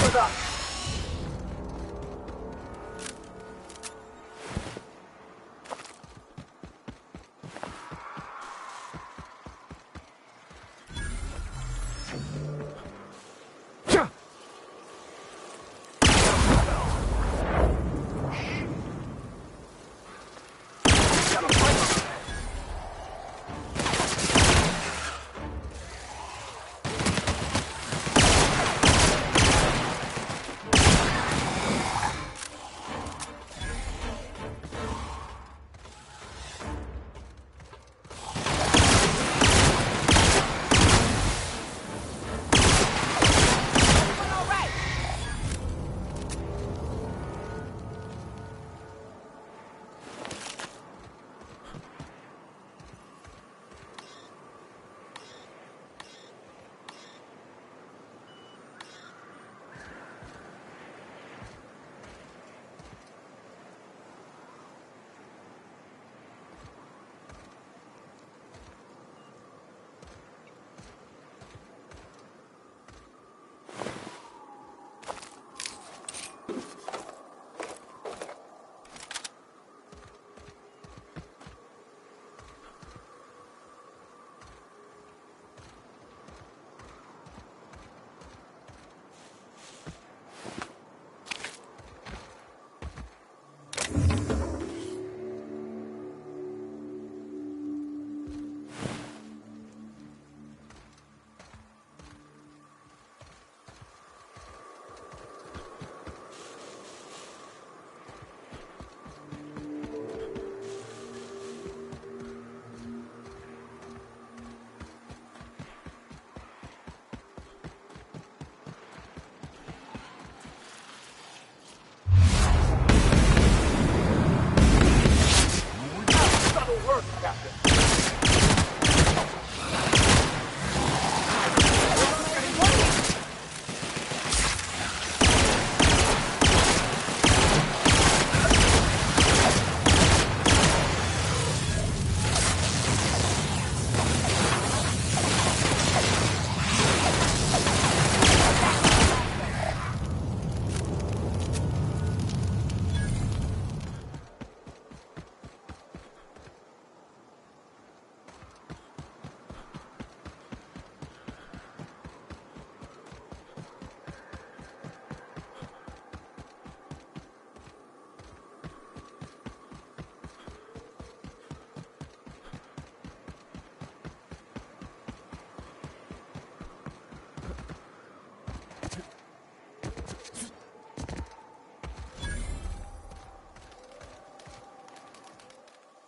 with us.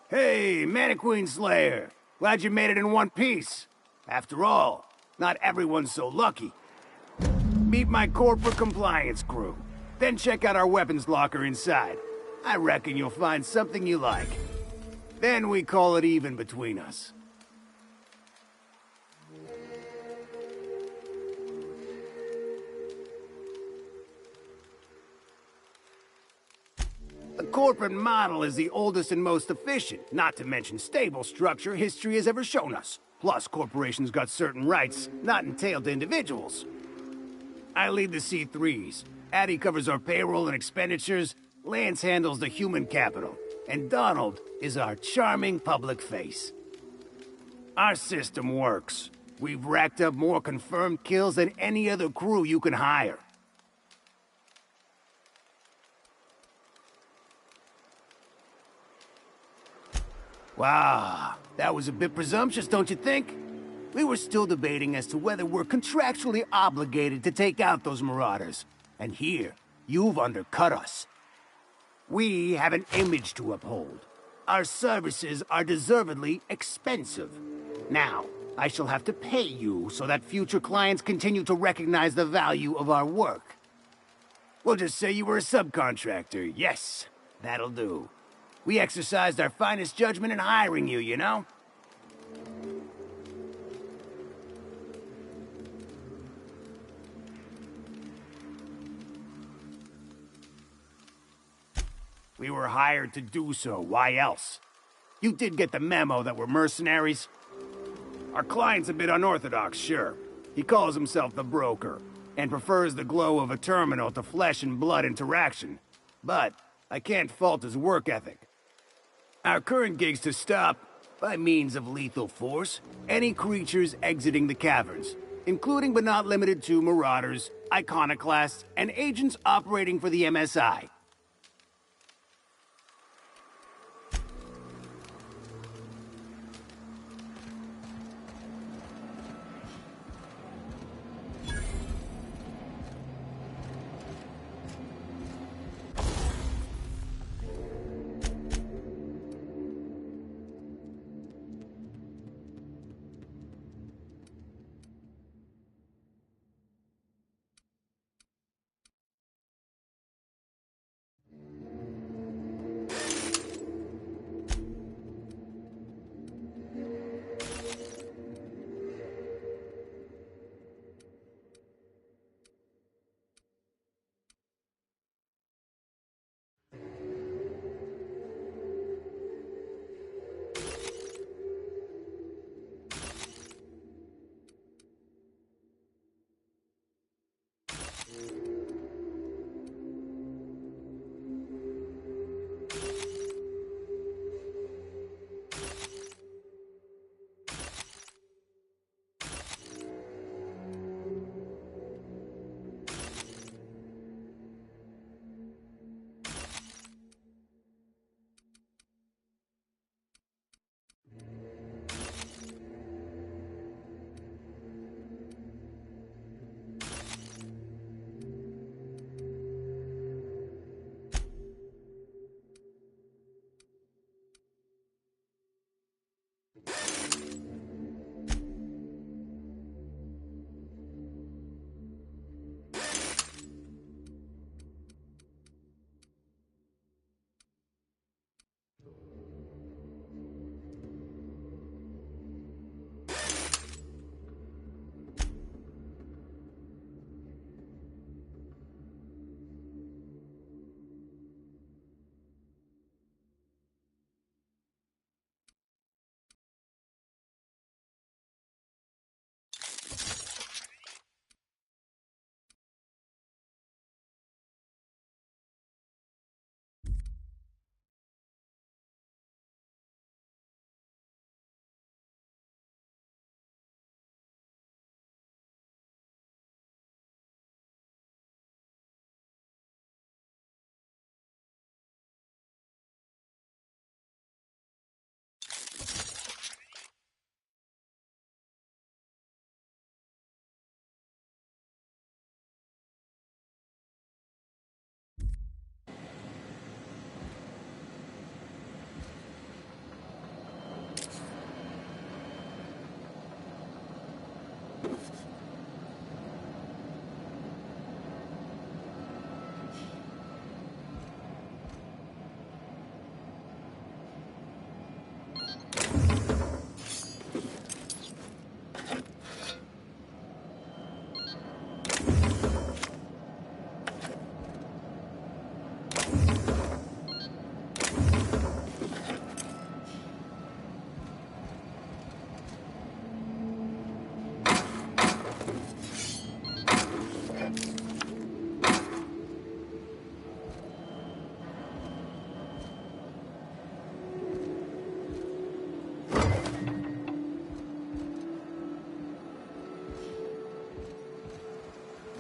Hey, Mannequin Slayer. Glad you made it in one piece. After all, not everyone's so lucky. Meet my corporate compliance crew. Then check out our weapons locker inside. I reckon you'll find something you like. Then we call it even between us. The corporate model is the oldest and most efficient, not to mention stable structure history has ever shown us. Plus, corporations got certain rights not entailed to individuals. I lead the C3s. Addie covers our payroll and expenditures. Lance handles the human capital. And Donald is our charming public face. Our system works. We've racked up more confirmed kills than any other crew you can hire. Wow, that was a bit presumptuous, don't you think? We were still debating as to whether we're contractually obligated to take out those marauders. And here, you've undercut us. We have an image to uphold. Our services are deservedly expensive. Now, I shall have to pay you so that future clients continue to recognize the value of our work. We'll just say you were a subcontractor. Yes, that'll do. We exercised our finest judgment in hiring you, you know? We were hired to do so, why else? You did get the memo that we're mercenaries? Our client's a bit unorthodox, sure. He calls himself the broker. and prefers the glow of a terminal to flesh and blood interaction. But I can't fault his work ethic. Our current gig's to stop, by means of lethal force, any creatures exiting the caverns, including but not limited to marauders, iconoclasts, and agents operating for the MSI.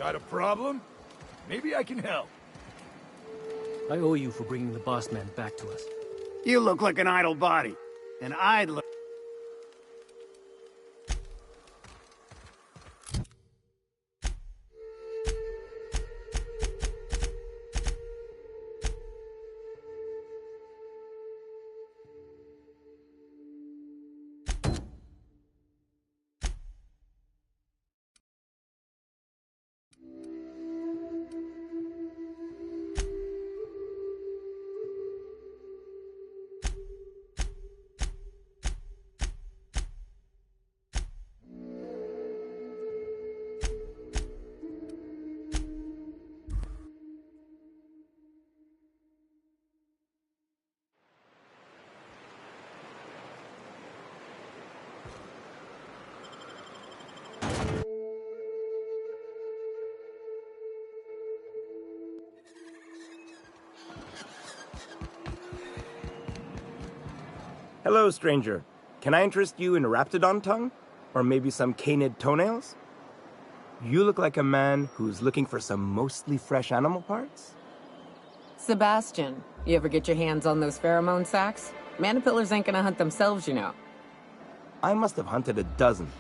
Got a problem? Maybe I can help. I owe you for bringing the boss man back to us. You look like an idle body, and I'd look... Hello, stranger. Can I interest you in a raptidon tongue? Or maybe some canid toenails? You look like a man who's looking for some mostly fresh animal parts? Sebastian, you ever get your hands on those pheromone sacs? Manipillars ain't gonna hunt themselves, you know. I must have hunted a dozen,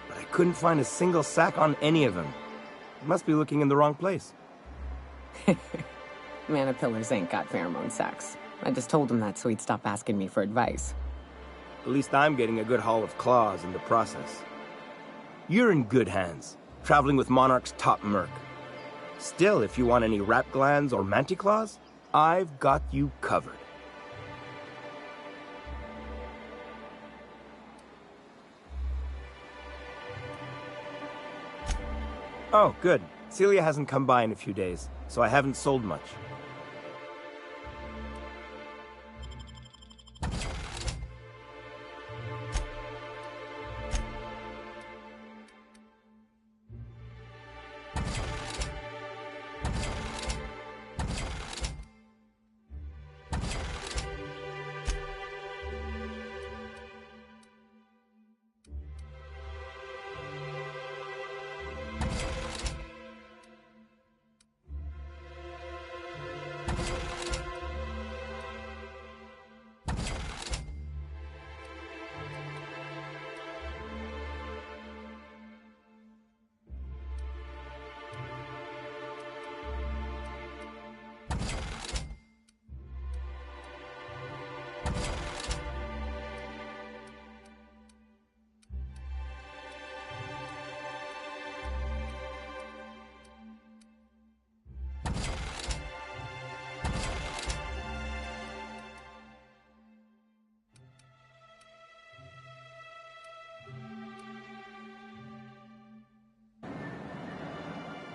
but I couldn't find a single sack on any of them. You must be looking in the wrong place. Manipillars ain't got pheromone sacs. I just told him that so he'd stop asking me for advice. At least I'm getting a good haul of claws in the process. You're in good hands, traveling with Monarch's top merc. Still, if you want any rat glands or manticlaws, I've got you covered. Oh, good. Celia hasn't come by in a few days, so I haven't sold much.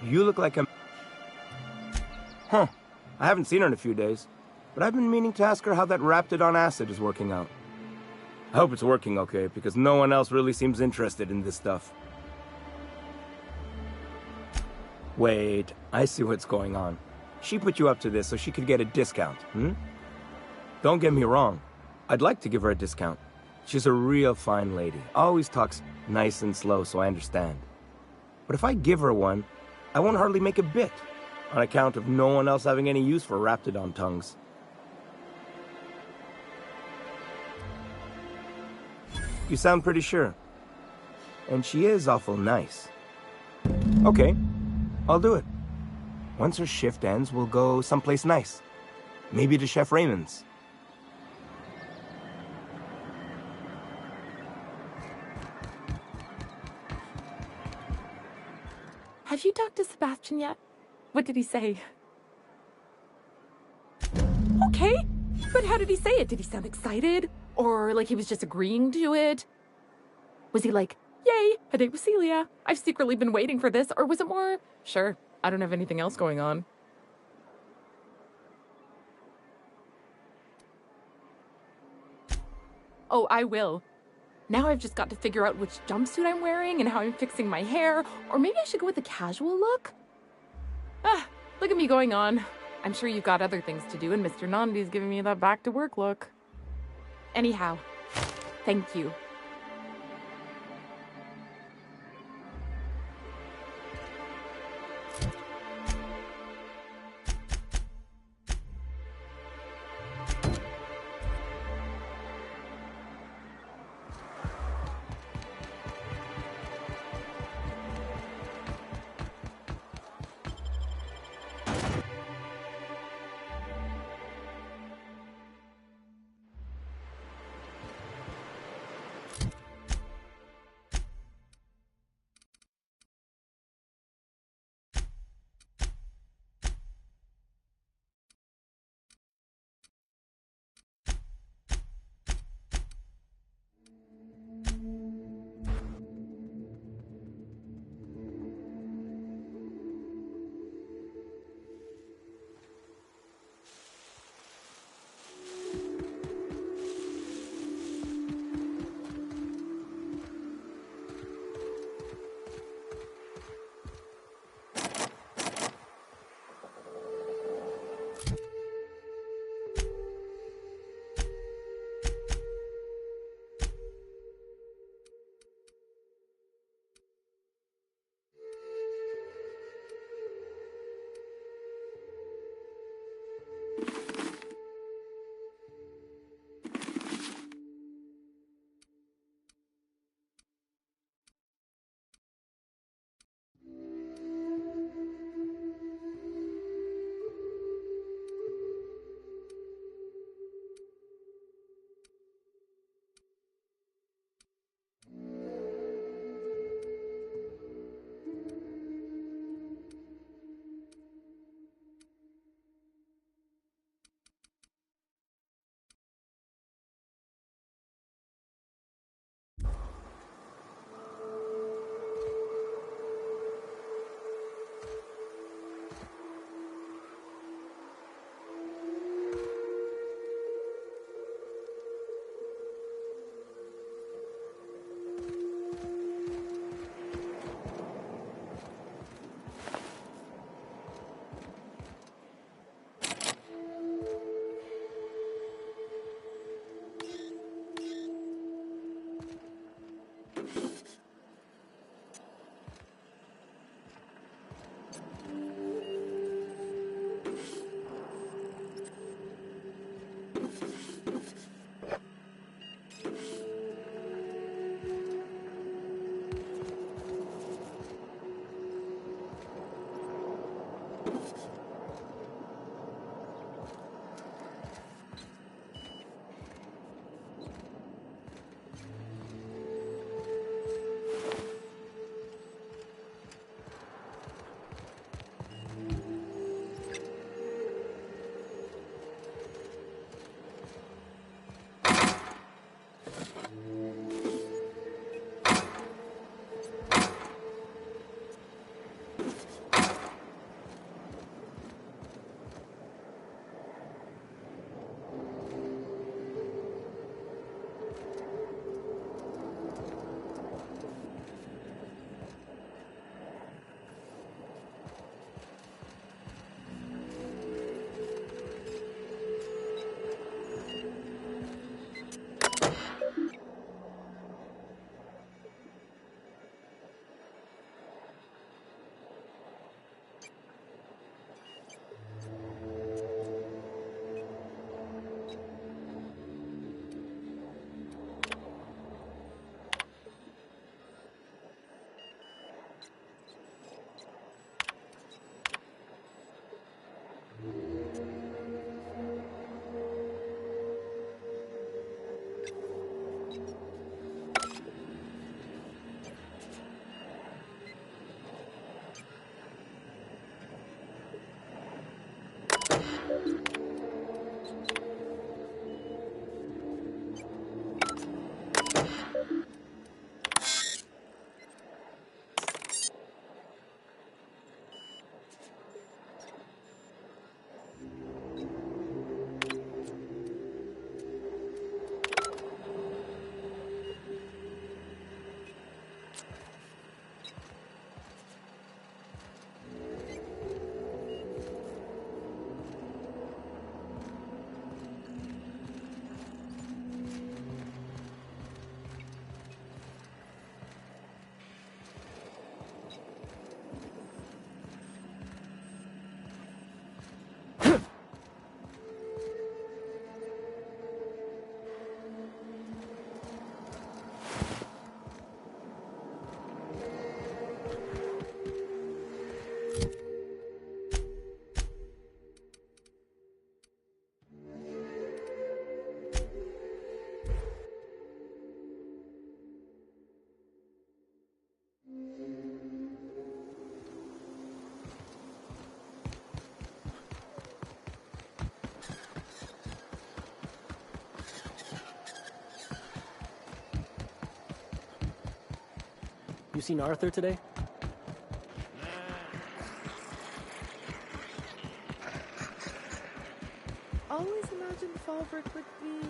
You look like a... Huh. I haven't seen her in a few days, but I've been meaning to ask her how that Raptidon acid is working out. I hope it's working okay, because no one else really seems interested in this stuff. Wait, I see what's going on. She put you up to this so she could get a discount, hmm? Don't get me wrong. I'd like to give her a discount. She's a real fine lady. Always talks nice and slow, so I understand. But if I give her one, I won't hardly make a bit, on account of no one else having any use for Raptidon tongues. You sound pretty sure. And she is awful nice. Okay, I'll do it. Once her shift ends, we'll go someplace nice. Maybe to Chef Raymond's. Have you talked to Sebastian yet? What did he say? Okay, but how did he say it? Did he sound excited? Or like he was just agreeing to it? Was he like, yay, a date with Celia. I've secretly been waiting for this. Or was it more, sure, I don't have anything else going on. Oh, I will. Now I've just got to figure out which jumpsuit I'm wearing and how I'm fixing my hair. Or maybe I should go with a casual look? Ah, look at me going on. I'm sure you've got other things to do, and Mr. Nandi's giving me that back-to-work look. Anyhow, thank you. You seen Arthur today? Always imagined Fallbrook would be...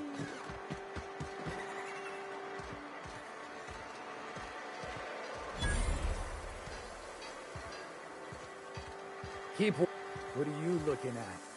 Keep... What are you looking at?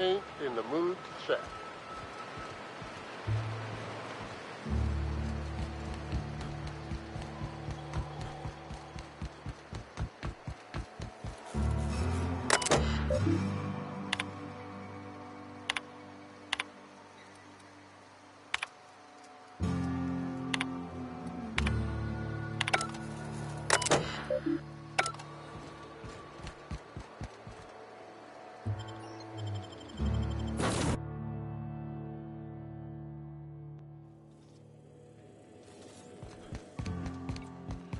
Ain't in the mood to chat.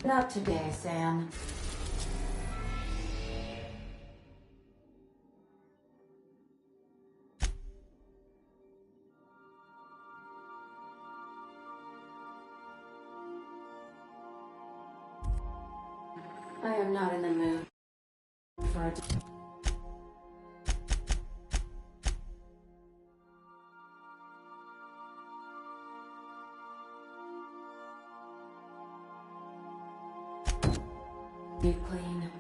Not today, Sam. I'm not in the mood for a... Deep clean.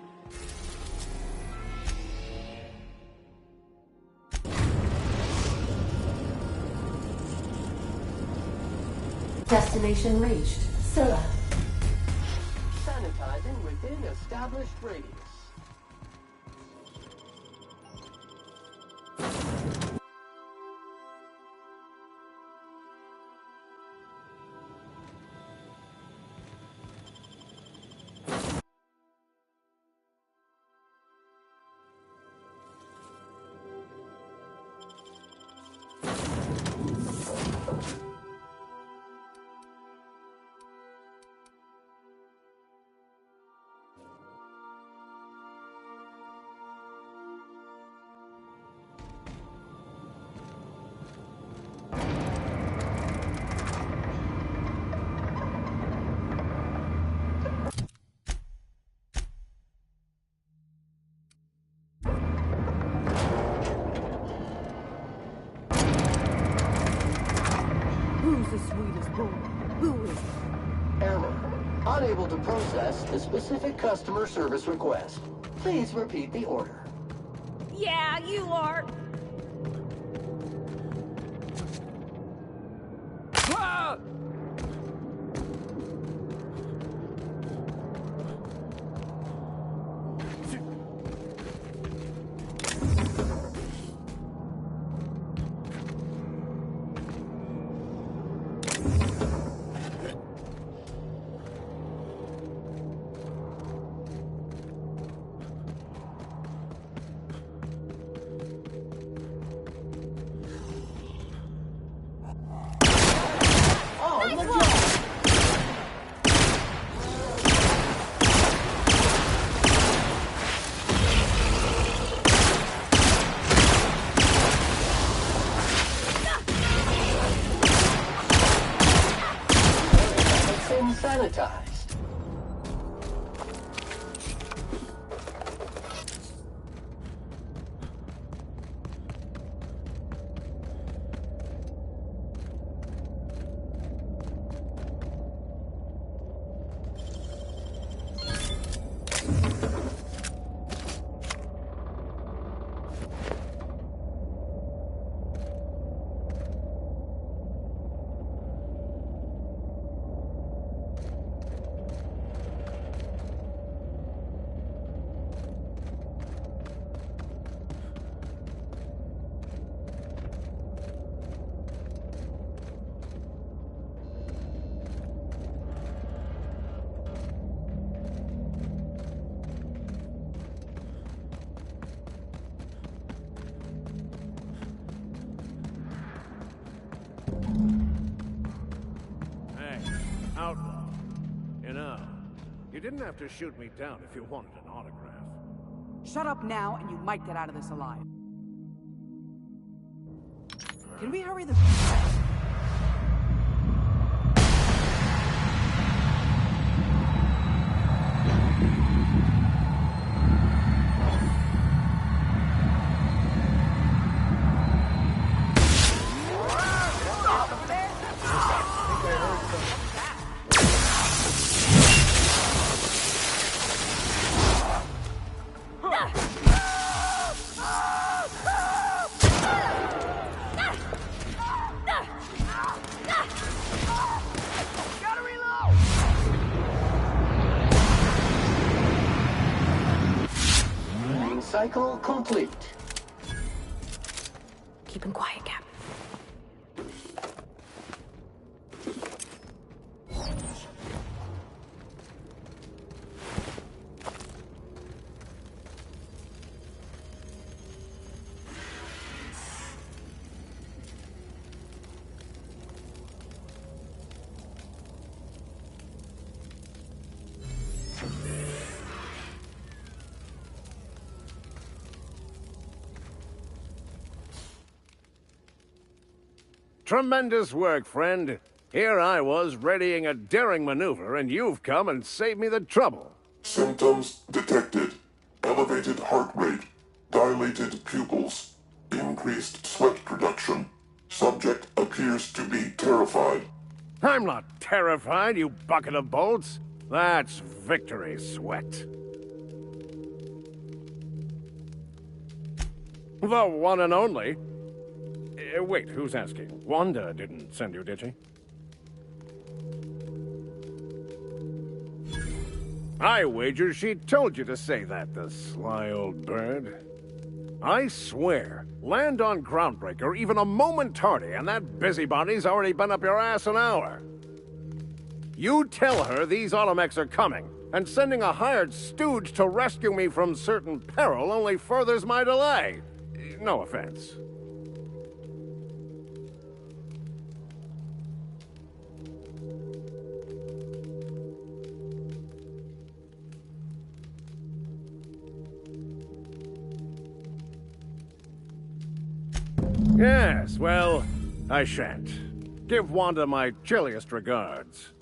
Destination reached. Scylla. Sanitizing within established radius. Who's the sweetest boy? Who is it? Error. Unable to process the specific customer service request. Please repeat the order. Yeah, you are. Sanitized. Hey, outlaw. You know, you didn't have to shoot me down if you wanted an autograph. Shut up now, and you might get out of this alive. Can we hurry the... Cycle complete. Keep him quiet, Cap. Tremendous work, friend. Here I was readying a daring maneuver, and you've come and saved me the trouble. Symptoms detected. Elevated heart rate, dilated pupils, increased sweat production. Subject appears to be terrified. I'm not terrified, you bucket of bolts. That's victory sweat. The one and only. Wait, who's asking? Wanda didn't send you, did she? I wager she told you to say that, the sly old bird. I swear, land on Groundbreaker even a moment tardy, and that busybody's already been up your ass an hour. You tell her these automechs are coming, and sending a hired stooge to rescue me from certain peril only furthers my delay. No offense. Yes, well, I shan't. Give Wanda my chilliest regards.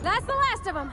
That's the last of them.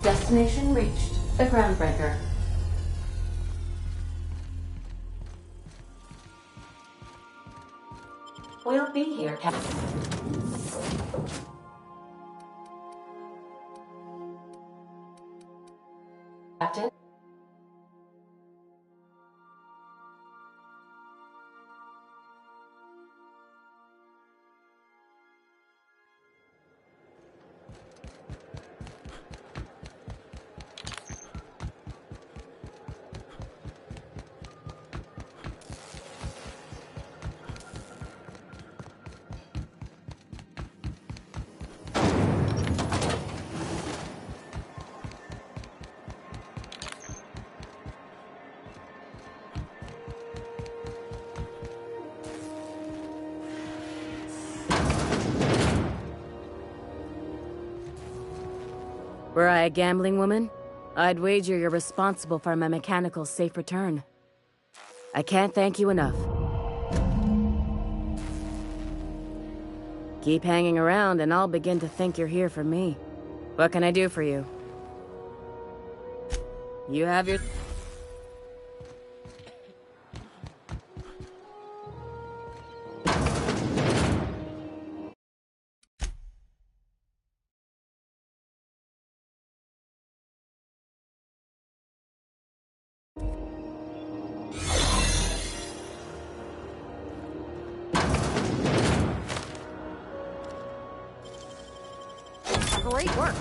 Destination reached. The Groundbreaker. We'll be here, Captain. Captain? Were I a gambling woman, I'd wager you're responsible for my mechanical safe return. I can't thank you enough. Keep hanging around and I'll begin to think you're here for me. What can I do for you? You have your... Great work.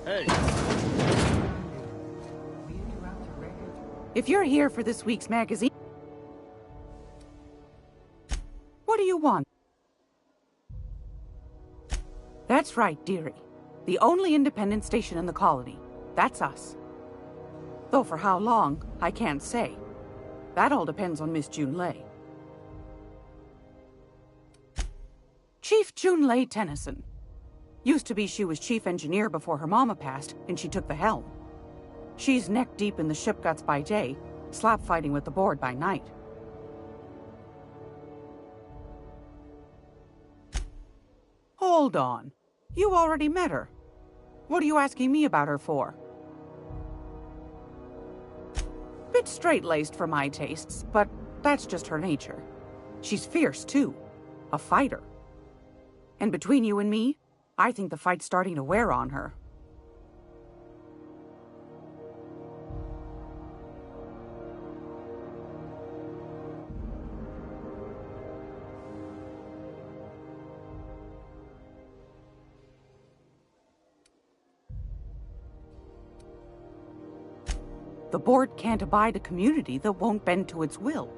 Hey. If you're here for this week's magazine, what do you want? That's right, dearie. The only independent station in the colony. That's us. Though for how long, I can't say. That all depends on Miss Junlei. Chief Junlei Tennyson. Used to be she was chief engineer before her mama passed, and she took the helm. She's neck deep in the ship guts by day, slap fighting with the board by night. Hold on. You already met her. What are you asking me about her for? Bit straight-laced for my tastes, but that's just her nature. She's fierce, too. A fighter. And between you and me, I think the fight's starting to wear on her. The board can't abide a community that won't bend to its will.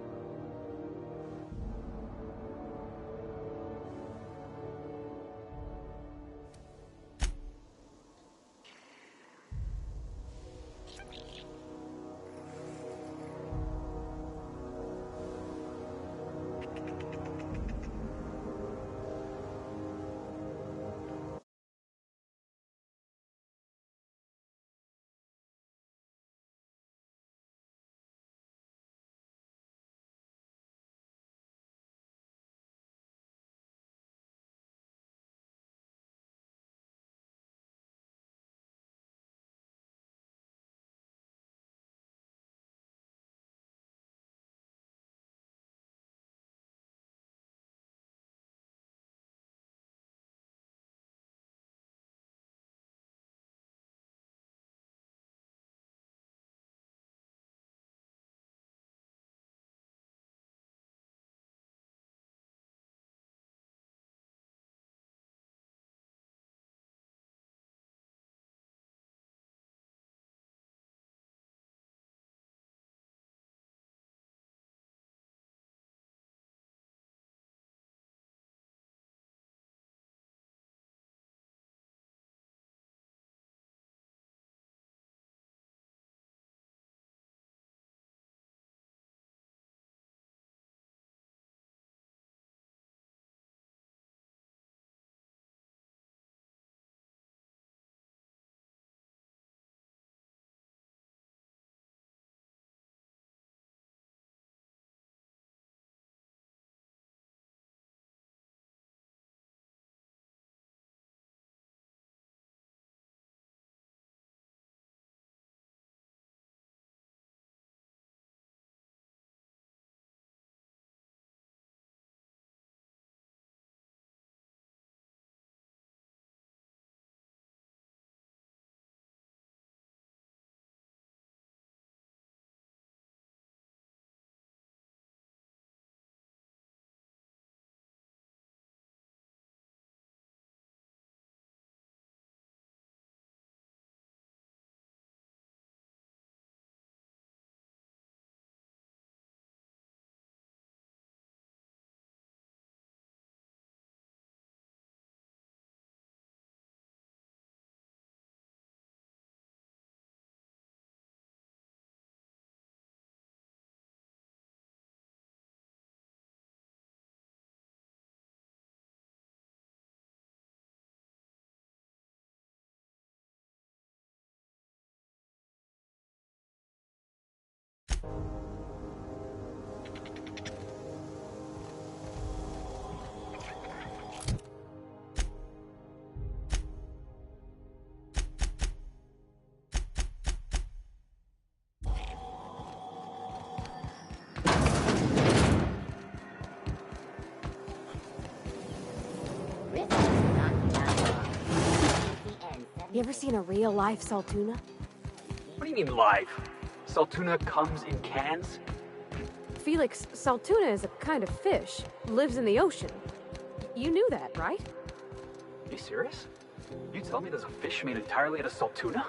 You ever seen a real-life Saltuna? What do you mean live? Saltuna comes in cans? Felix, Saltuna is a kind of fish. Lives in the ocean. You knew that, right? Are you serious? You tell me there's a fish made entirely out of Saltuna?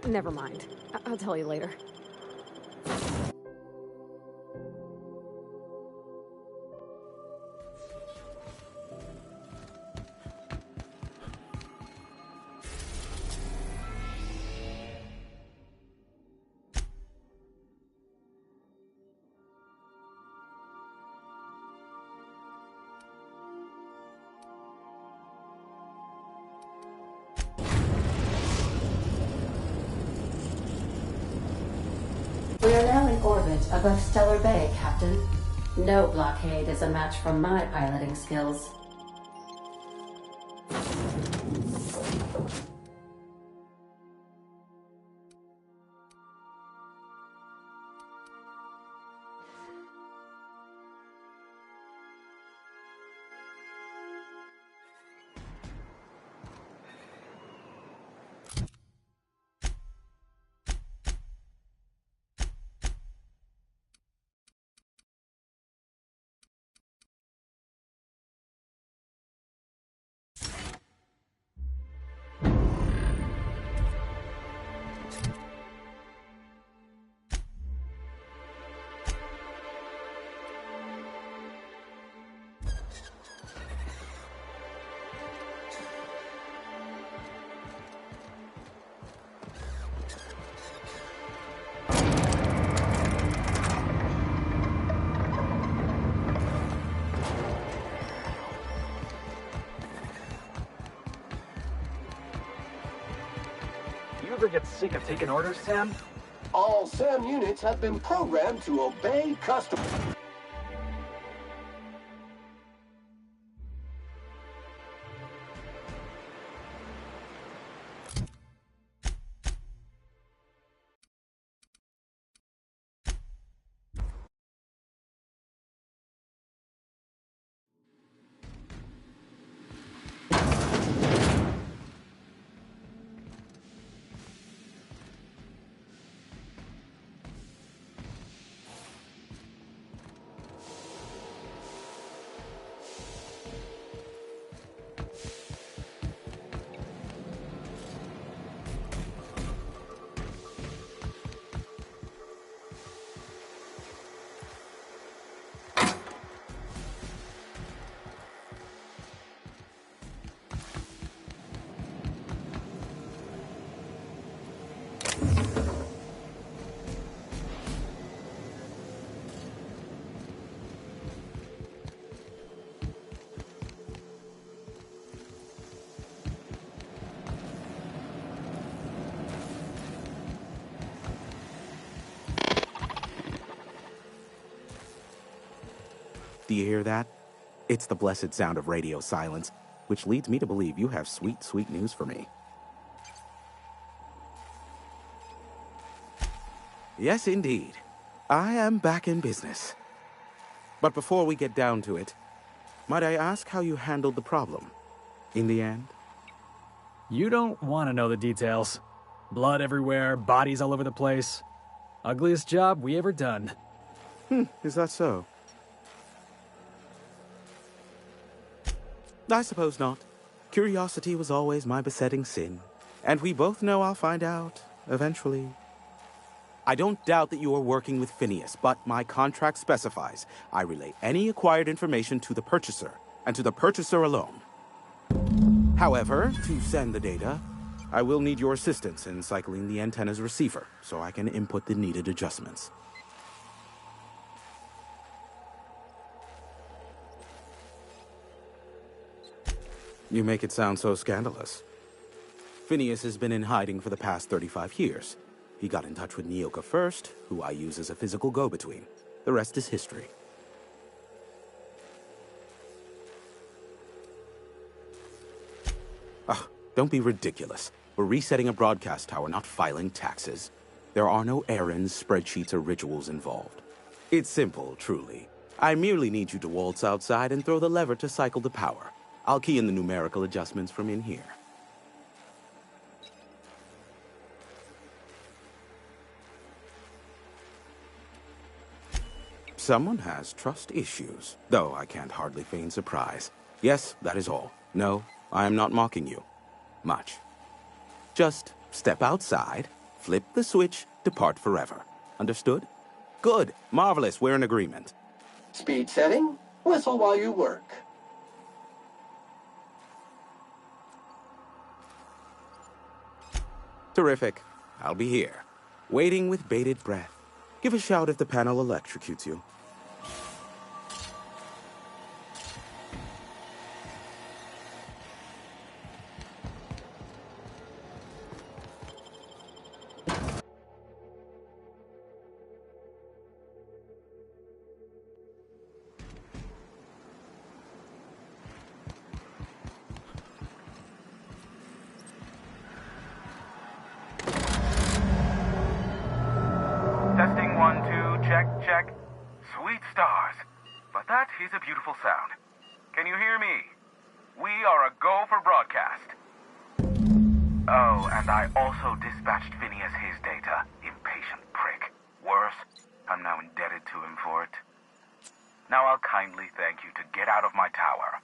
Never mind. I'll tell you later. We are now in orbit above Stellar Bay, Captain. No blockade is a match for my piloting skills. You ever get sick of taking orders, Sam? All SAM units have been programmed to obey custom. Do you hear that? It's the blessed sound of radio silence, which leads me to believe you have sweet, sweet news for me. Yes, indeed. I am back in business. But before we get down to it, might I ask how you handled the problem in the end? You don't want to know the details. Blood everywhere, bodies all over the place. Ugliest job we ever done. Is that so? I suppose not. Curiosity was always my besetting sin. And we both know I'll find out, eventually. I don't doubt that you are working with Phineas, but my contract specifies I relay any acquired information to the purchaser, and to the purchaser alone. However, to send the data, I will need your assistance in cycling the antenna's receiver, so I can input the needed adjustments. You make it sound so scandalous. Phineas has been in hiding for the past 35 years. He got in touch with Nyoka first, who I use as a physical go-between. The rest is history. Don't be ridiculous. We're resetting a broadcast tower, not filing taxes. There are no errands, spreadsheets, or rituals involved. It's simple, truly. I merely need you to waltz outside and throw the lever to cycle the power. I'll key in the numerical adjustments from in here. Someone has trust issues, though I can't hardly feign surprise. Yes, that is all. No, I am not mocking you. Much. Just step outside, flip the switch, depart forever. Understood? Good. Marvelous. We're in agreement. Speed setting. Whistle while you work. Terrific. I'll be here, waiting with bated breath. Give a shout if the panel electrocutes you. Testing 1, 2, check, check. Sweet stars. But that is a beautiful sound. Can you hear me? We are a go for broadcast. Oh, and I also dispatched Phineas his data. Impatient prick. Worse, I'm now indebted to him for it. Now I'll kindly thank you to get out of my tower.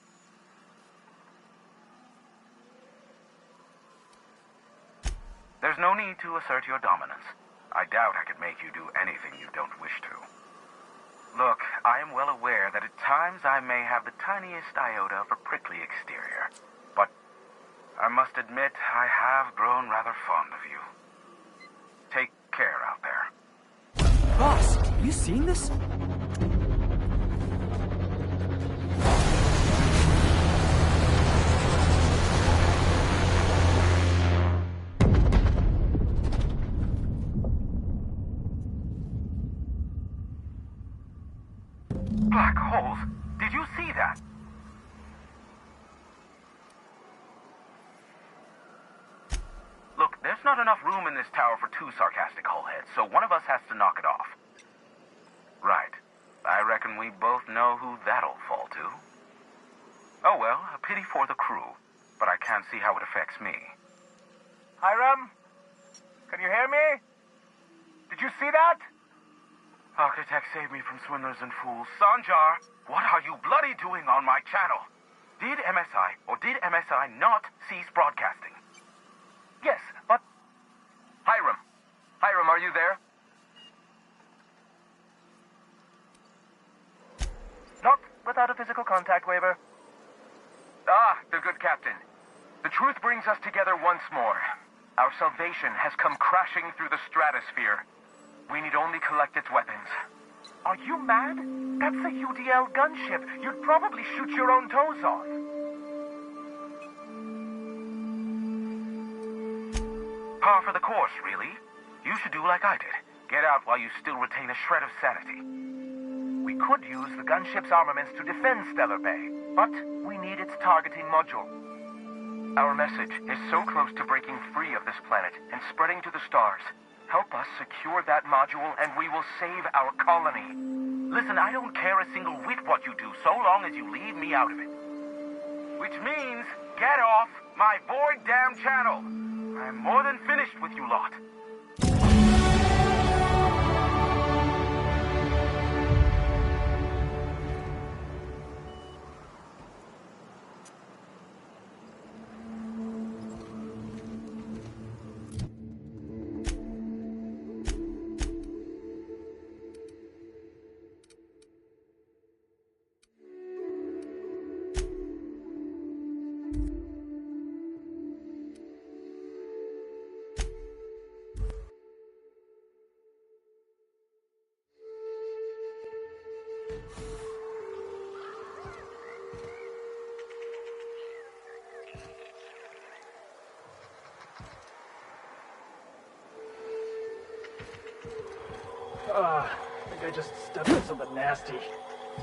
There's no need to assert your dominance. I doubt I could make you do anything you don't wish to. Look, I am well aware that at times I may have the tiniest iota of a prickly exterior, but I must admit I have grown rather fond of you. Take care out there. Boss, have you seen this? Black holes? Did you see that? Look, there's not enough room in this tower for two sarcastic hullheads, so one of us has to knock it off. Right. I reckon we both know who that'll fall to. Oh well, a pity for the crew, but I can't see how it affects me. Hiram? Can you hear me? Did you see that? Architect, save me from swindlers and fools. Sanjar, what are you bloody doing on my channel? Did MSI or did MSI not cease broadcasting? Yes, but... Hiram. Hiram, are you there? Not without a physical contact waiver. Ah, the good captain. The truth brings us together once more. Our salvation has come crashing through the stratosphere. We need only collect its weapons. Are you mad? That's a UDL gunship. You'd probably shoot your own toes off. Par for the course, really. You should do like I did. Get out while you still retain a shred of sanity. We could use the gunship's armaments to defend Stellar Bay, but we need its targeting module. Our message is so close to breaking free of this planet and spreading to the stars. Help us secure that module and we will save our colony. Listen, I don't care a single whit what you do so long as you leave me out of it. Which means, get off my void damn channel. I'm more than finished with you lot. I think I just stepped in something nasty.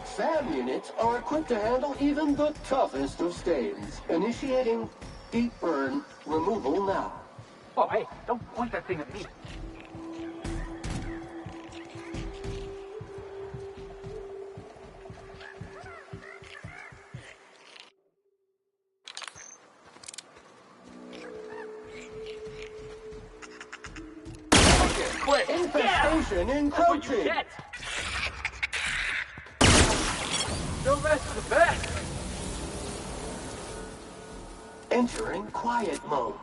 SAM units are equipped to handle even the toughest of stains. Initiating deep burn removal now. Oh, hey, don't point that thing at me. Infestation encroaching! No mess is the best. Entering quiet mode.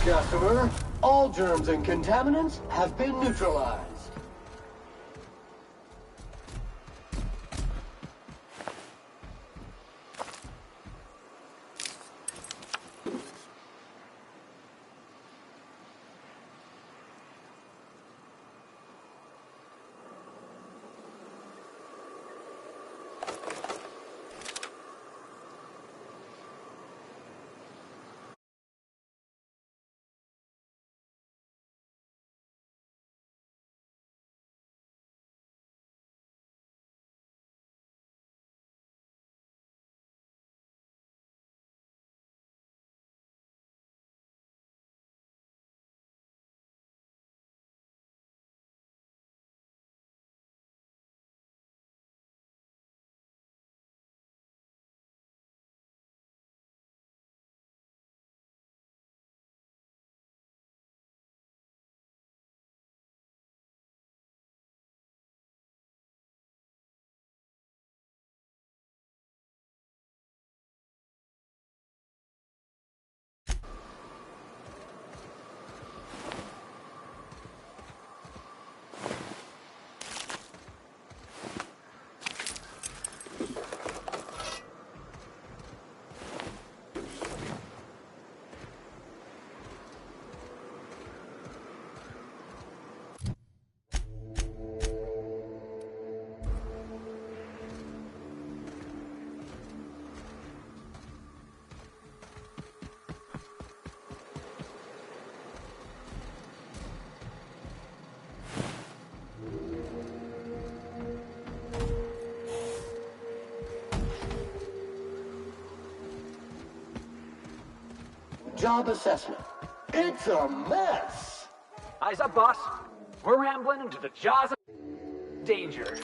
Customer, all germs and contaminants have been neutralized. Job assessment. It's a mess. Eyes up, boss. We're rambling into the jaws of danger.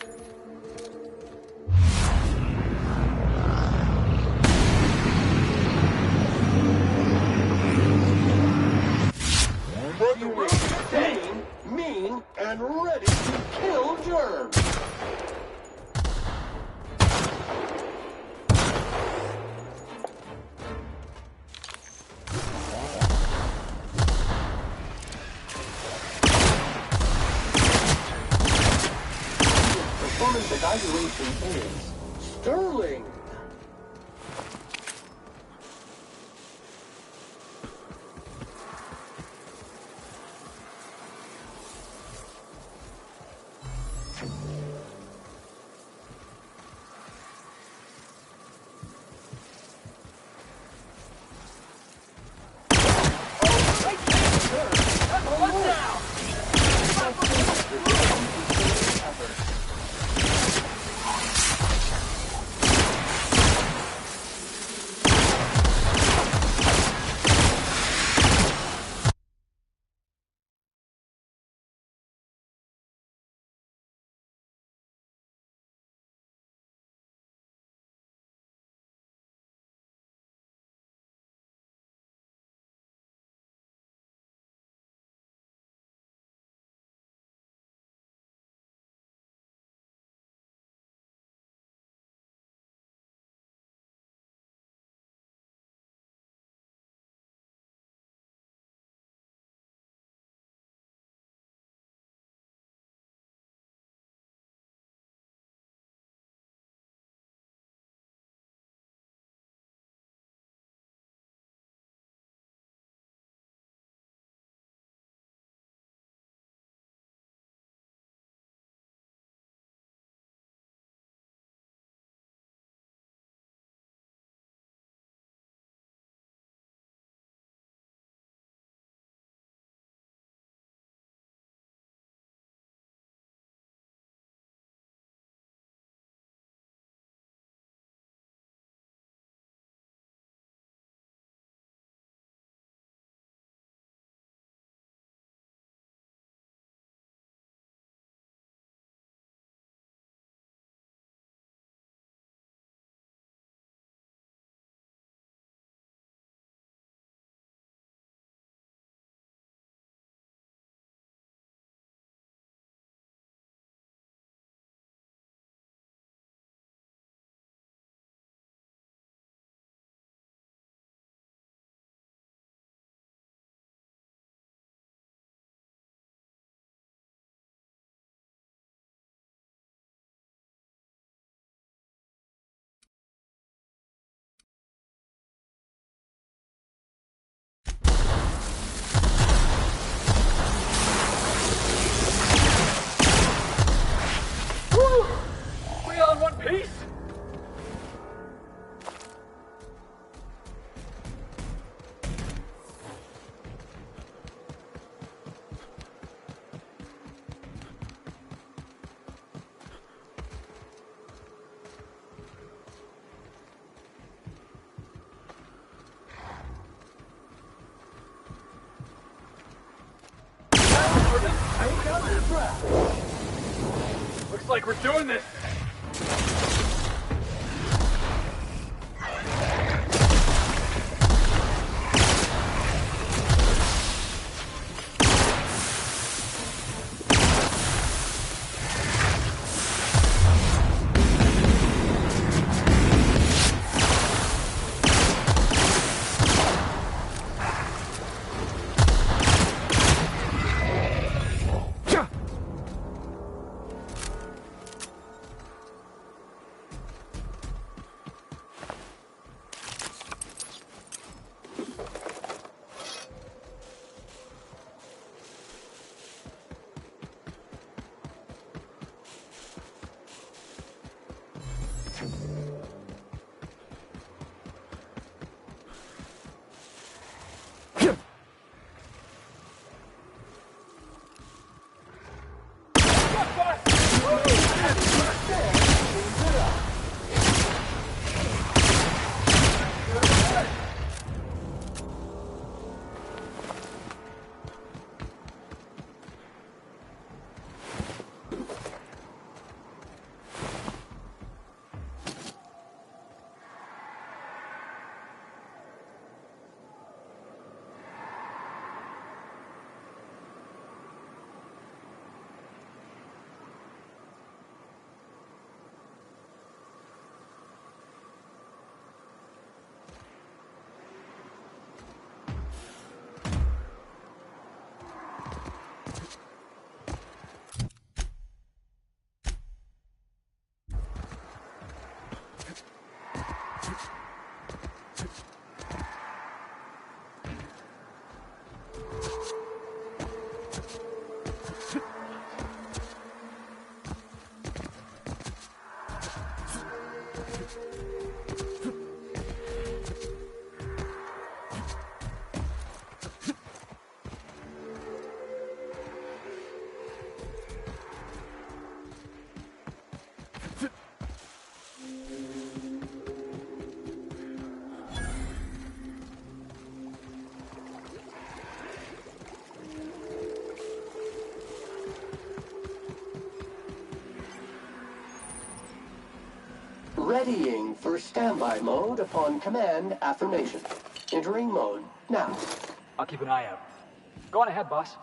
Unit sane, mean, and ready to kill germs. Performance evaluation is sterling. Looks like we're doing this. Readying for standby mode upon command affirmation. Entering mode now. I'll keep an eye out. Go on ahead, boss.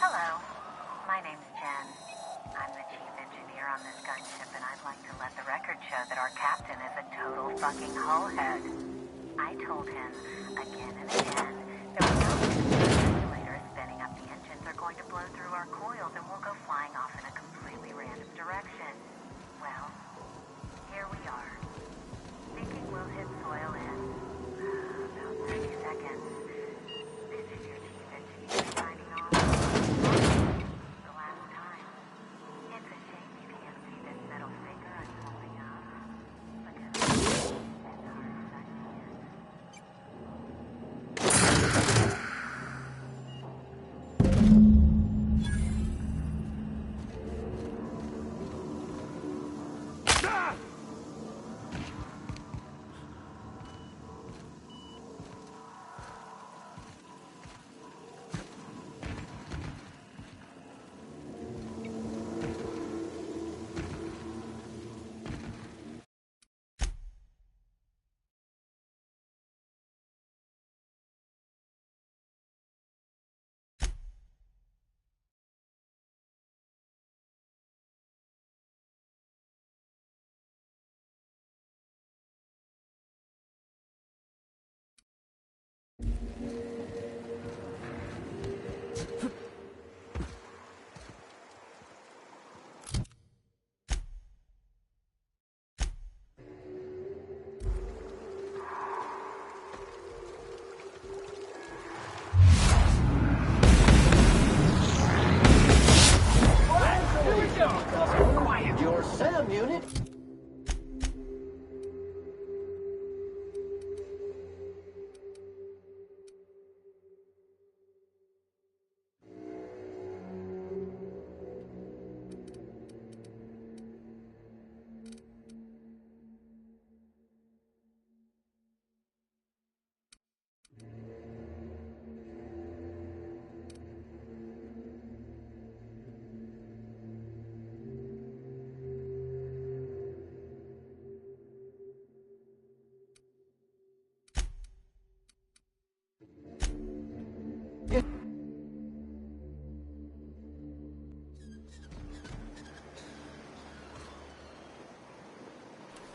Hello, my name's Jen. I'm the chief engineer on this gunship, and I'd like to let the record show that our captain is a total fucking hullhead. I told him again and again that without the regulators spinning up the engines are going to blow through our coils and we'll go flying off in a completely random direction. Well, here we are. Thinking we'll hit soil in about 30 seconds. This is your chief engineer signing off. The last time. It's a shame you can't see this metal figure I'm holding up. Because it's hard to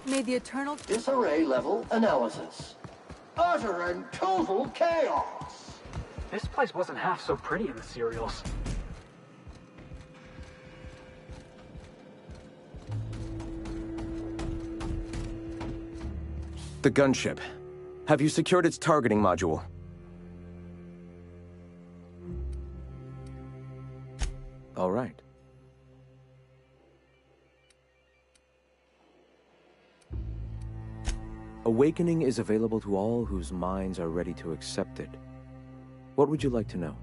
May the Eternal... Disarray level analysis. Utter and total chaos! This place wasn't half so pretty in the serials. The gunship. Have you secured its targeting module? All right. Awakening is available to all whose minds are ready to accept it. What would you like to know?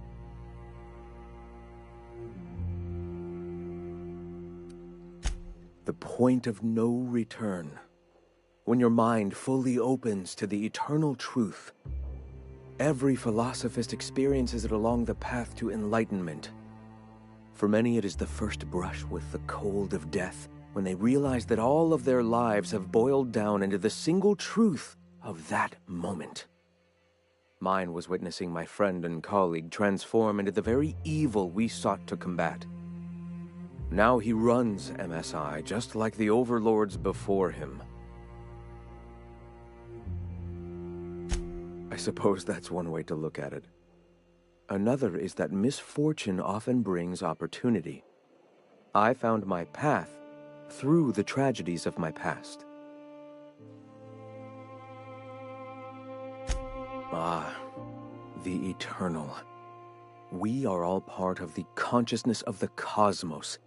The point of no return. When your mind fully opens to the eternal truth. Every philosophist experiences it along the path to enlightenment. For many, it is the first brush with the cold of death, when they realize that all of their lives have boiled down into the single truth of that moment. Mine was witnessing my friend and colleague transform into the very evil we sought to combat. Now he runs MSI just like the overlords before him. I suppose that's one way to look at it. Another is that misfortune often brings opportunity. I found my path through the tragedies of my past. Ah, the eternal. We are all part of the consciousness of the cosmos.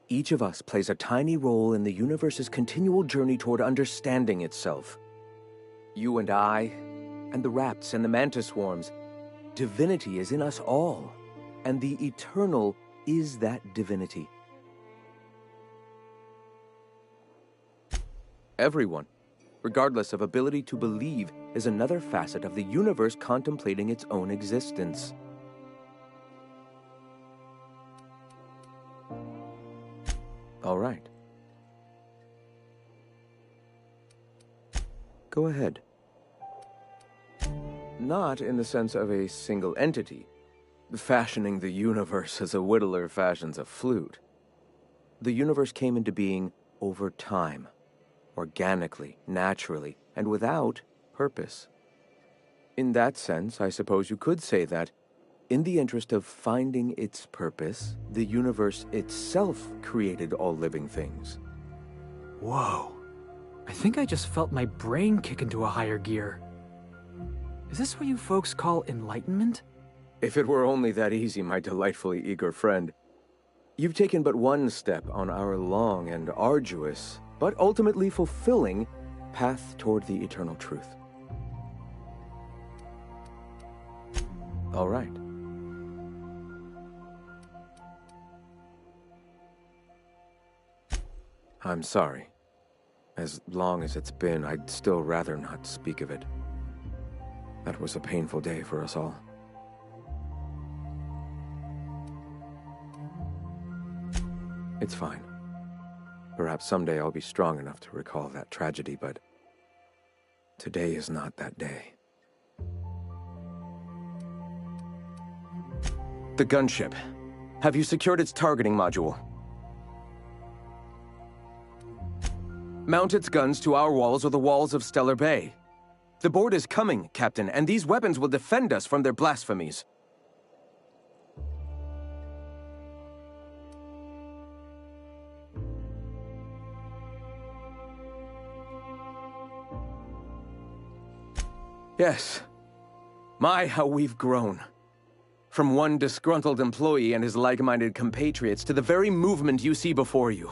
Each of us plays a tiny role in the universe's continual journey toward understanding itself. You and I, and the rats and the mantis swarms. Divinity is in us all, and the eternal is that divinity. Everyone, regardless of ability to believe, is another facet of the universe contemplating its own existence. All right. Go ahead. Not in the sense of a single entity, fashioning the universe as a whittler fashions a flute. The universe came into being over time, organically, naturally, and without purpose. In that sense, I suppose you could say that, in the interest of finding its purpose, the universe itself created all living things. Whoa. I think I just felt my brain kick into a higher gear. Is this what you folks call enlightenment? If it were only that easy, my delightfully eager friend. You've taken but one step on our long and arduous, but ultimately fulfilling, path toward the eternal truth. All right. I'm sorry. As long as it's been, I'd still rather not speak of it. That was a painful day for us all. It's fine. Perhaps someday I'll be strong enough to recall that tragedy, but today is not that day. The gunship. Have you secured its targeting module? Mount its guns to our walls or the walls of Stellar Bay. The board is coming, Captain, and these weapons will defend us from their blasphemies. Yes. My, how we've grown. From one disgruntled employee and his like-minded compatriots to the very movement you see before you.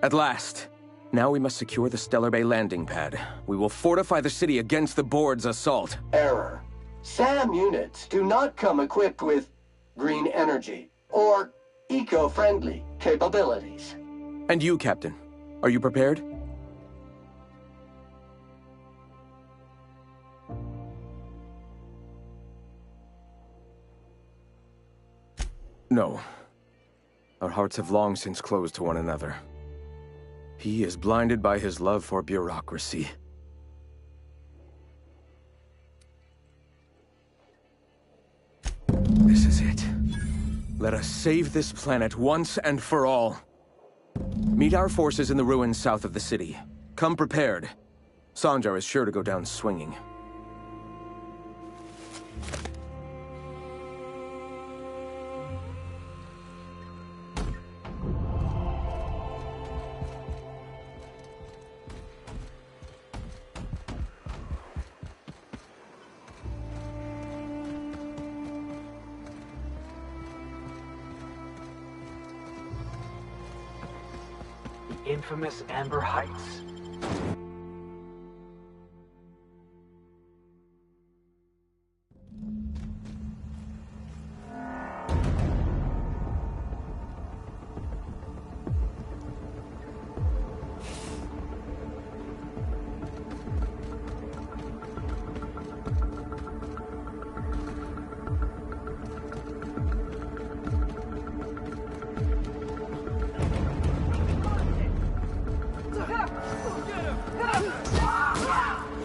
At last. Now we must secure the Stellar Bay landing pad. We will fortify the city against the board's assault. Error. SAM units do not come equipped with green energy or eco-friendly capabilities. And you, Captain, are you prepared? No. Our hearts have long since closed to one another. He is blinded by his love for bureaucracy. is it. Let us save this planet once and for all. Meet our forces in the ruins south of the city. Come prepared. Sanjar is sure to go down swinging. The infamous Amber Heights.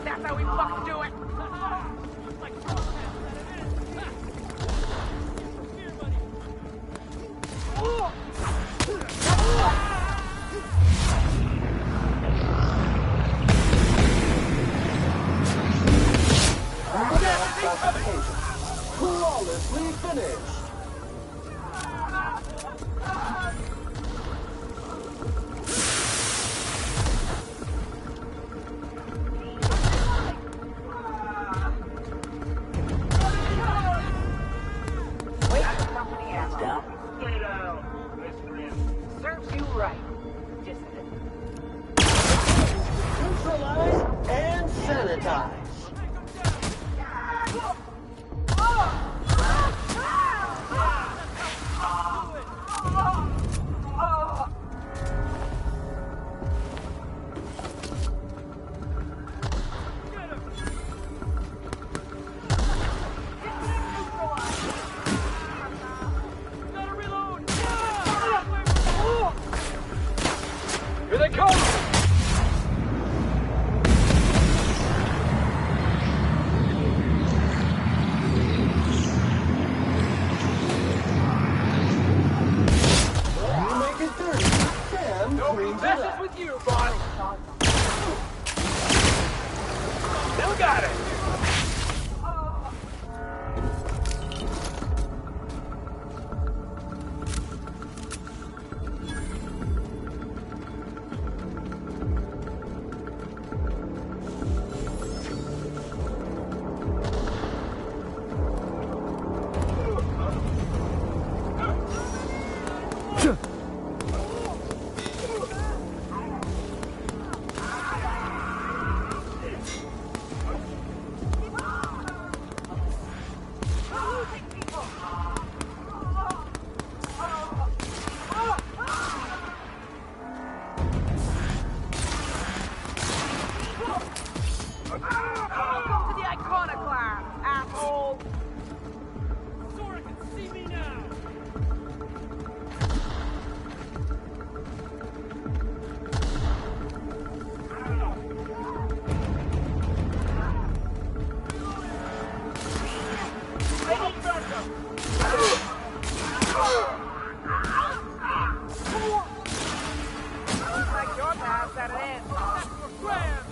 That's how we fucking do it! Flawlessly finished. Serves you right, dissident. Neutralize and sanitize. Here they come! You make it dirty. Sam cleans it Messes up. with you, boss! Still got it! Welcome to the iconoclast, asshole! Sora can see me now! I need backup! Looks like your path's at an end. Graham,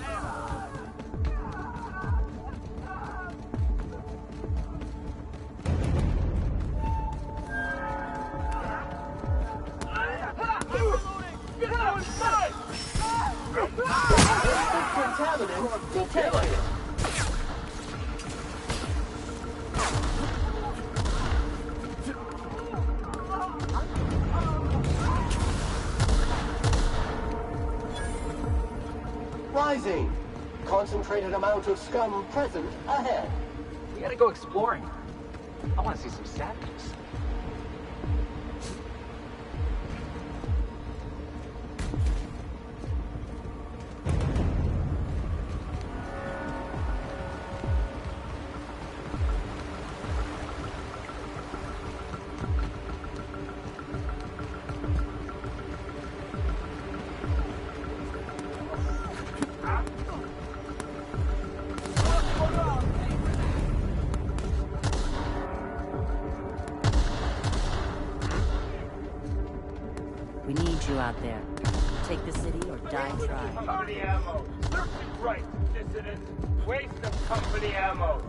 Contaminant detected. Rising. Concentrated amount of scum present ahead. We gotta go exploring. I wanna see some savages. out there. Take the city or die trying. Company ammo. Search is right, dissident. Waste of company ammo.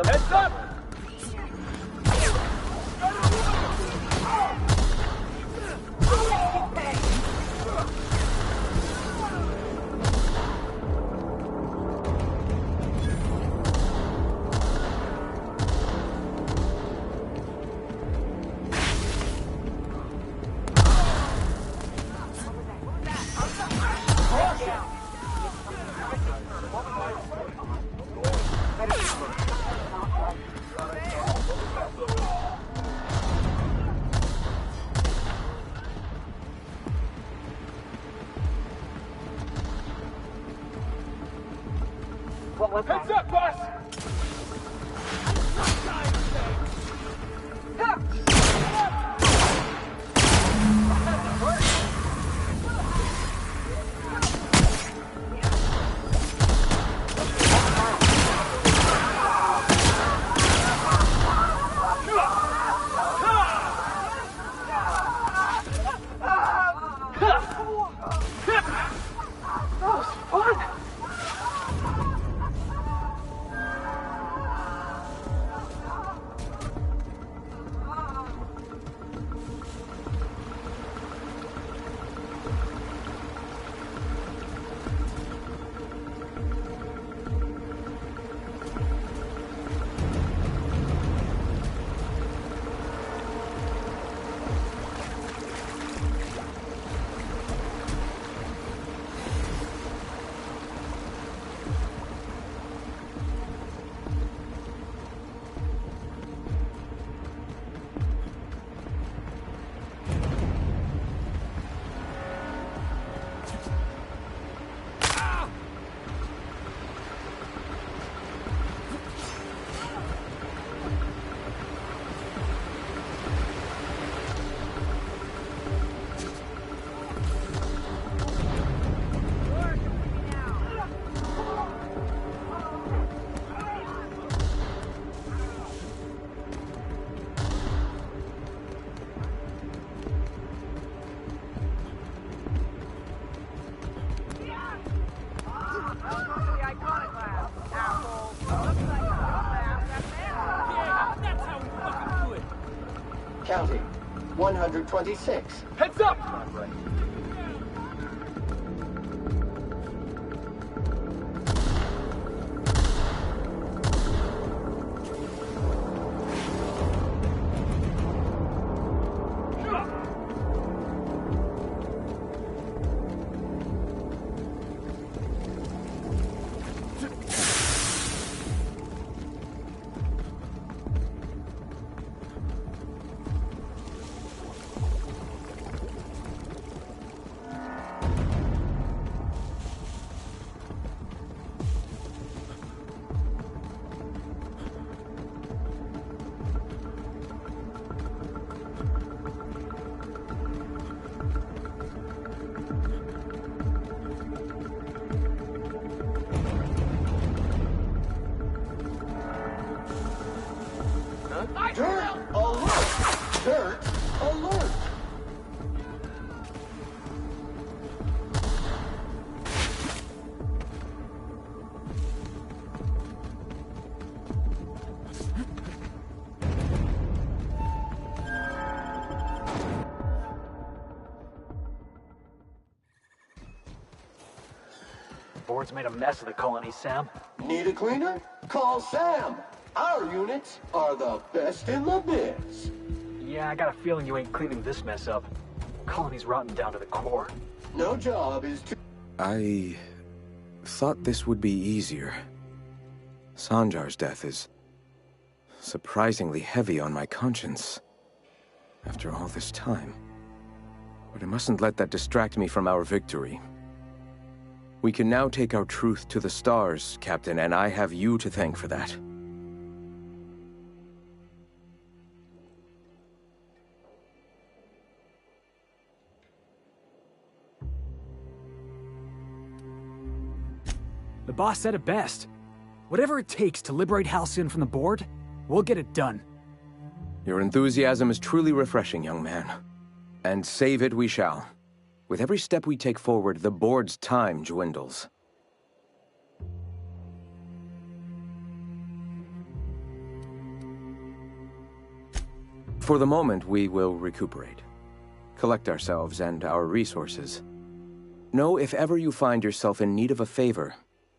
Heads up! Heads up, boss! That was fun! Counting. 126. Heads up! Dirt alert! Dirt alert! Board's made a mess of the colony, Sam. Need a cleaner? Call Sam. Our units are the best in the biz. Yeah, I got a feeling you ain't cleaning this mess up. Colony's rotten down to the core. No job is too... I thought this would be easier. Sanjar's death is surprisingly heavy on my conscience after all this time. But I mustn't let that distract me from our victory. We can now take our truth to the stars, Captain, and I have you to thank for that. The boss said it best. Whatever it takes to liberate Halcyon from the board, we'll get it done. Your enthusiasm is truly refreshing, young man. And save it we shall. With every step we take forward, the board's time dwindles. For the moment, we will recuperate. Collect ourselves and our resources. Know if ever you find yourself in need of a favor,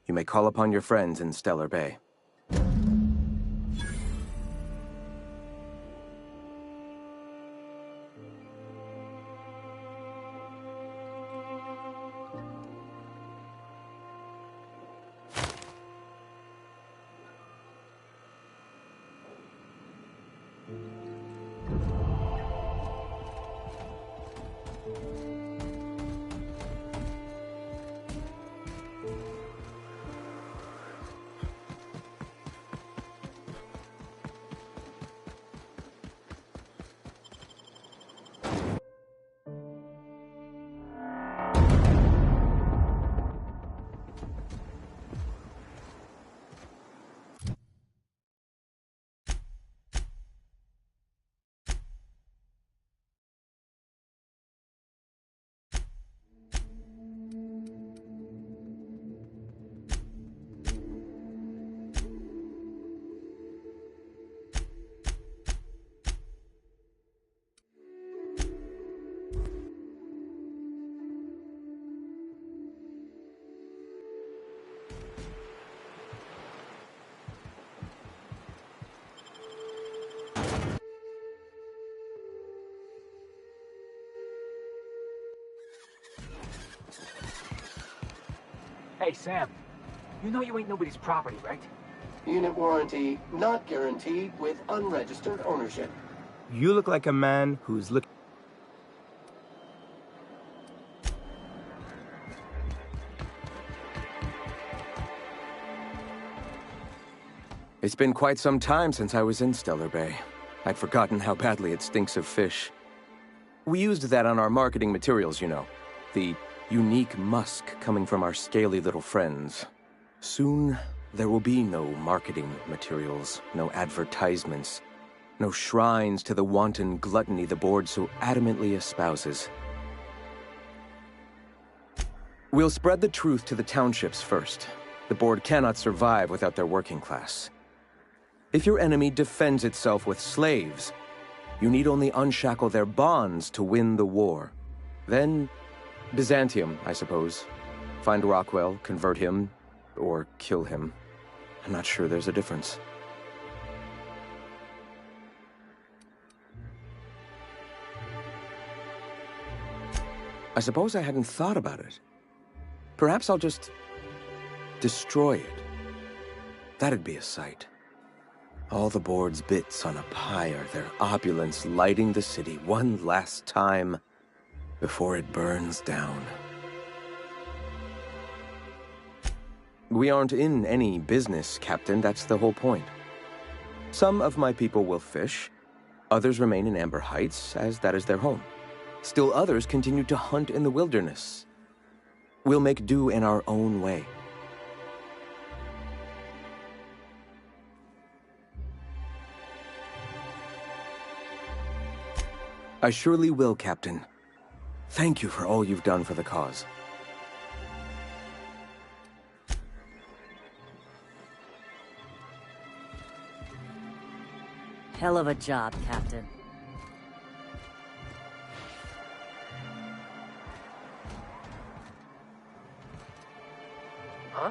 you may call upon your friends in Stellar Bay. Hey, Sam. You know you ain't nobody's property, right? Unit warranty not guaranteed with unregistered ownership. You look like a man who's looking... It's been quite some time since I was in Stellar Bay. I'd forgotten how badly it stinks of fish. We used that on our marketing materials, you know. The unique musk coming from our scaly little friends. Soon, there will be no marketing materials, no advertisements, no shrines to the wanton gluttony the board so adamantly espouses. We'll spread the truth to the townships first. The board cannot survive without their working class. If your enemy defends itself with slaves, you need only unshackle their bonds to win the war. Then, Byzantium, I suppose. Find Rockwell, convert him, or kill him. I'm not sure there's a difference. I suppose I hadn't thought about it. Perhaps I'll just destroy it. That'd be a sight. All the board's bits on a pyre, their opulence lighting the city one last time before it burns down. We aren't in any business, Captain. That's the whole point. Some of my people will fish. Others remain in Amber Heights, as that is their home. Still others continue to hunt in the wilderness. We'll make do in our own way. I surely will, Captain. Thank you for all you've done for the cause. Hell of a job, Captain. Huh?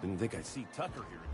Didn't think I'd see Tucker here again.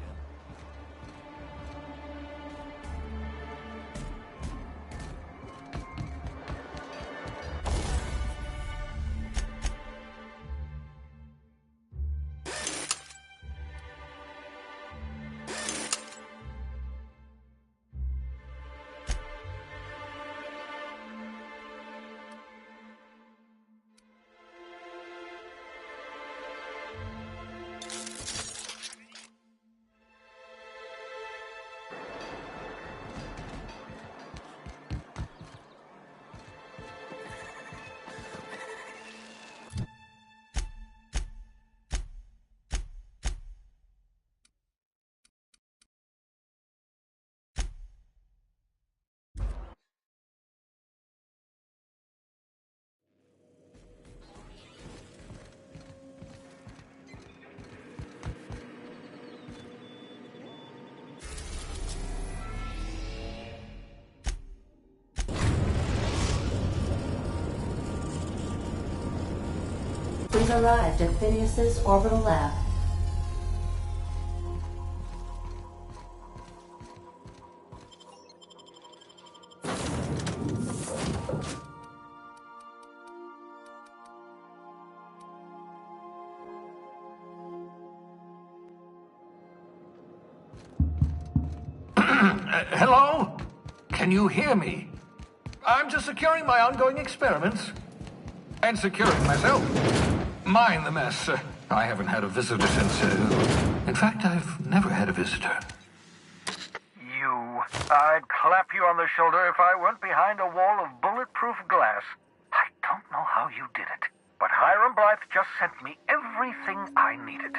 has arrived at Phineas's orbital lab. Hello? Can you hear me? I'm just securing my ongoing experiments. And securing myself. Mind the mess. I haven't had a visitor since, in fact, I've never had a visitor. You. I'd clap you on the shoulder if I weren't behind a wall of bulletproof glass. I don't know how you did it, but Hiram Blythe just sent me everything I needed.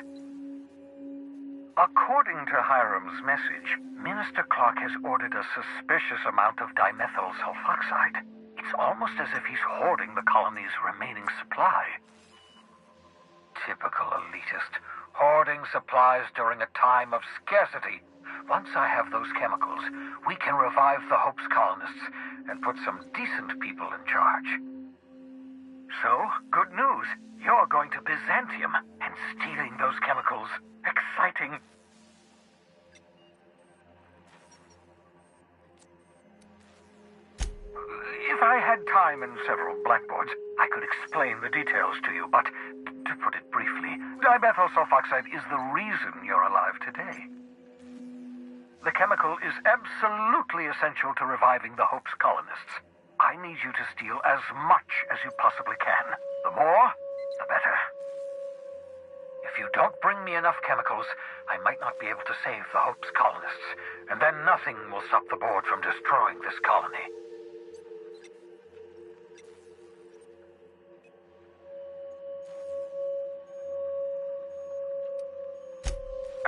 According to Hiram's message, Minister Clark has ordered a suspicious amount of dimethyl sulfoxide. It's almost as if he's hoarding the colony's remaining supply. Typical elitist, hoarding supplies during a time of scarcity. Once I have those chemicals, we can revive the Hope's colonists and put some decent people in charge. So, good news. You're going to Byzantium and stealing those chemicals. Exciting. If I had time and several blackboards, I could explain the details to you, but to put it briefly, dimethyl sulfoxide is the reason you're alive today. The chemical is absolutely essential to reviving the Hope's colonists. I need you to steal as much as you possibly can. The more, the better. If you don't bring me enough chemicals, I might not be able to save the Hope's colonists, and then nothing will stop the board from destroying this colony.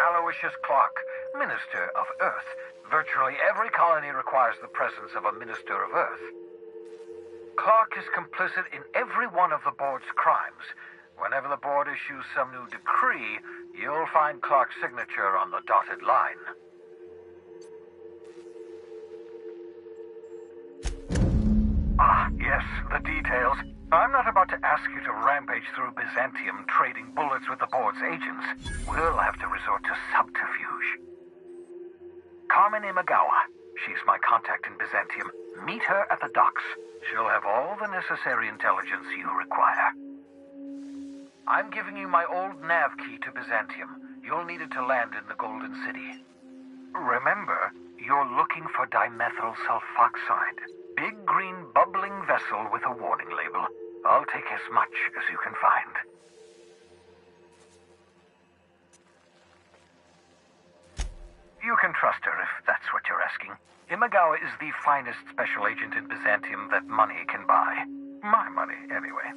Aloysius Clark, Minister of Earth. Virtually every colony requires the presence of a Minister of Earth. Clark is complicit in every one of the board's crimes. Whenever the board issues some new decree, you'll find Clark's signature on the dotted line. Ah, yes, the details. I'm not about to ask you to rampage through Byzantium trading bullets with the board's agents. We'll have to resort to subterfuge. Carmen Imagawa. She's my contact in Byzantium. Meet her at the docks. She'll have all the necessary intelligence you require. I'm giving you my old nav key to Byzantium. You'll need it to land in the Golden City. Remember, you're looking for dimethyl sulfoxide. Big green bubbling vessel with a warning label. I'll take as much as you can find. You can trust her if that's what you're asking. Imagawa is the finest special agent in Byzantium that money can buy. My money, anyway.